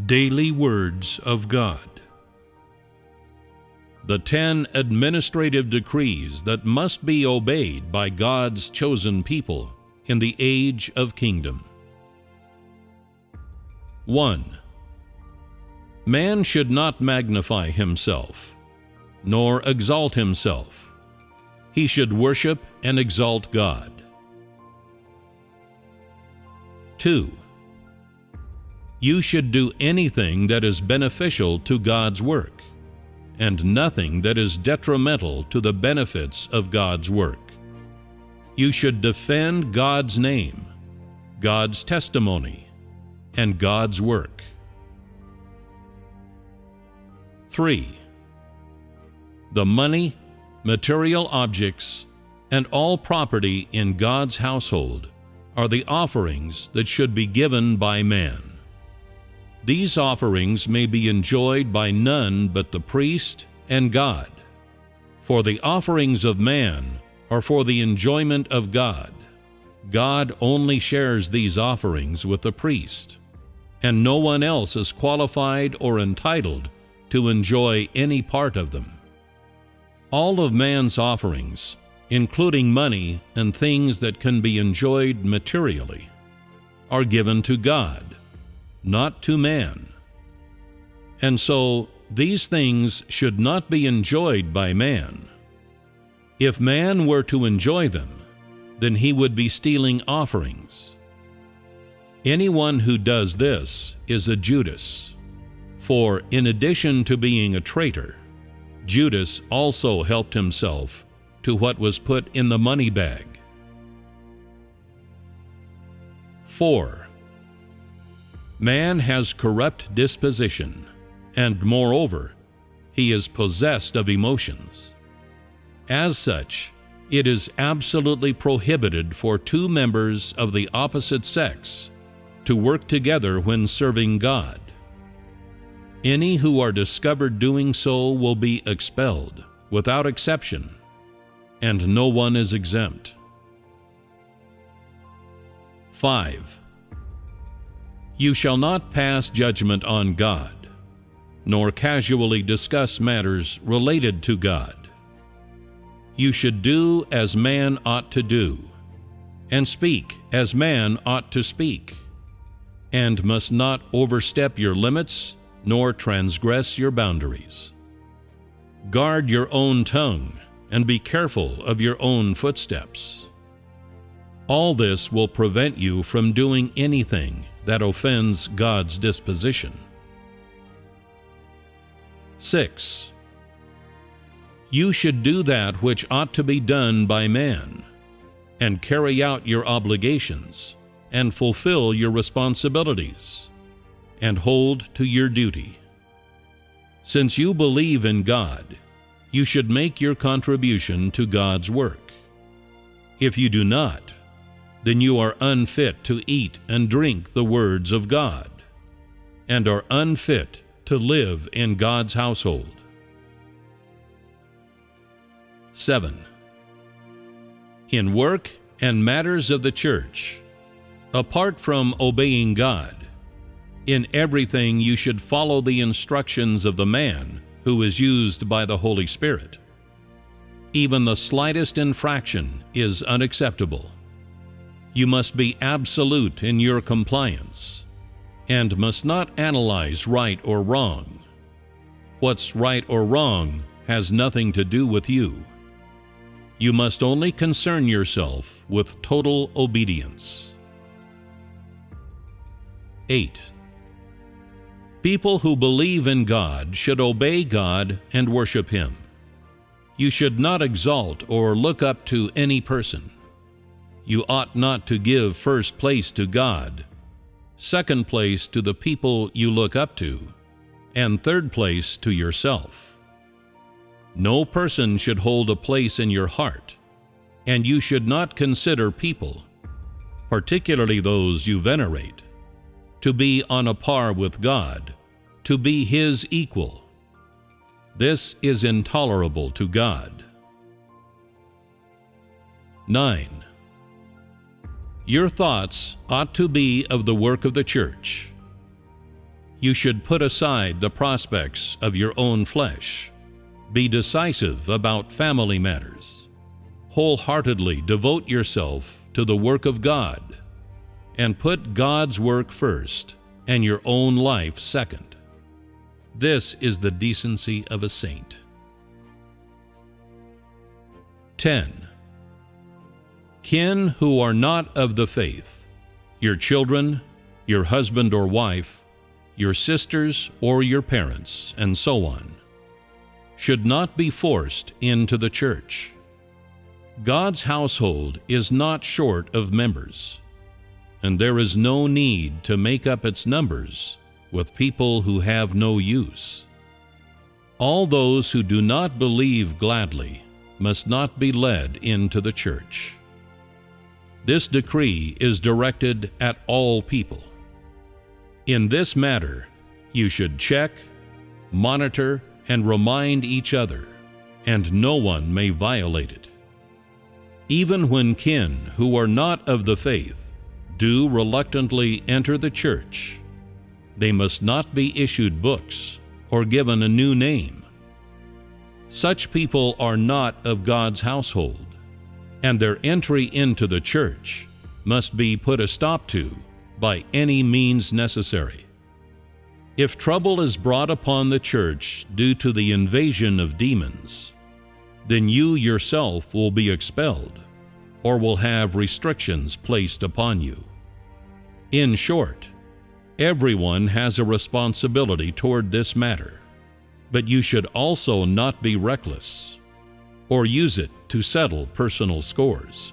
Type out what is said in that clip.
Daily Words of God. The 10 administrative decrees that must be obeyed by God's chosen people in the age of kingdom. 1. Man should not magnify himself, nor exalt himself. He should worship and exalt God. 2. You should do anything that is beneficial to God's work, and nothing that is detrimental to the benefits of God's work. You should defend God's name, God's testimony, and God's work. 3. The money, material objects, and all property in God's household are the offerings that should be given by man. These offerings may be enjoyed by none but the priest and God, for the offerings of man are for the enjoyment of God. God only shares these offerings with the priest, and no one else is qualified or entitled to enjoy any part of them. All of man's offerings, including money and things that can be enjoyed materially, are given to God, not to man. And so these things should not be enjoyed by man. If man were to enjoy them, then he would be stealing offerings. Anyone who does this is a Judas, for in addition to being a traitor, Judas also helped himself to what was put in the money bag. 4. Man has corrupt disposition, and moreover, he is possessed of emotions. As such, it is absolutely prohibited for two members of the opposite sex to work together when serving God. Any who are discovered doing so will be expelled, without exception, and no one is exempt. 5. You shall not pass judgment on God, nor casually discuss matters related to God. You should do as man ought to do, and speak as man ought to speak, and must not overstep your limits nor transgress your boundaries. Guard your own tongue, and be careful of your own footsteps. All this will prevent you from doing anything that offends God's disposition. 6. You should do that which ought to be done by man, and carry out your obligations, and fulfill your responsibilities, and hold to your duty. Since you believe in God, you should make your contribution to God's work. If you do not, then you are unfit to eat and drink the words of God, and are unfit to live in God's household. 7. In work and matters of the church, apart from obeying God, in everything you should follow the instructions of the man who is used by the Holy Spirit. Even the slightest infraction is unacceptable. You must be absolute in your compliance, and must not analyze right or wrong. What's right or wrong has nothing to do with you. You must only concern yourself with total obedience. 8. People who believe in God should obey God and worship Him. You should not exalt or look up to any person. You ought not to give first place to God, second place to the people you look up to, and third place to yourself. No person should hold a place in your heart, and you should not consider people, particularly those you venerate, to be on a par with God, to be His equal. This is intolerable to God. 9. Your thoughts ought to be of the work of the church. you should put aside the prospects of your own flesh, be decisive about family matters, wholeheartedly devote yourself to the work of God, and put God's work first and your own life second. This is the decency of a saint. 10. Kin who are not of the faith, your children, your husband or wife, your sisters or your parents, and so on, should not be forced into the church. God's household is not short of members, and there is no need to make up its numbers with people who have no use. All those who do not believe gladly must not be led into the church. This decree is directed at all people. In this matter, you should check, monitor, and remind each other, and no one may violate it. Even when kin who are not of the faith do reluctantly enter the church, they must not be issued books or given a new name. Such people are not of God's household, and their entry into the church must be put a stop to by any means necessary. If trouble is brought upon the church due to the invasion of demons, then you yourself will be expelled or will have restrictions placed upon you. In short, everyone has a responsibility toward this matter, but you should also not be reckless or use it to settle personal scores.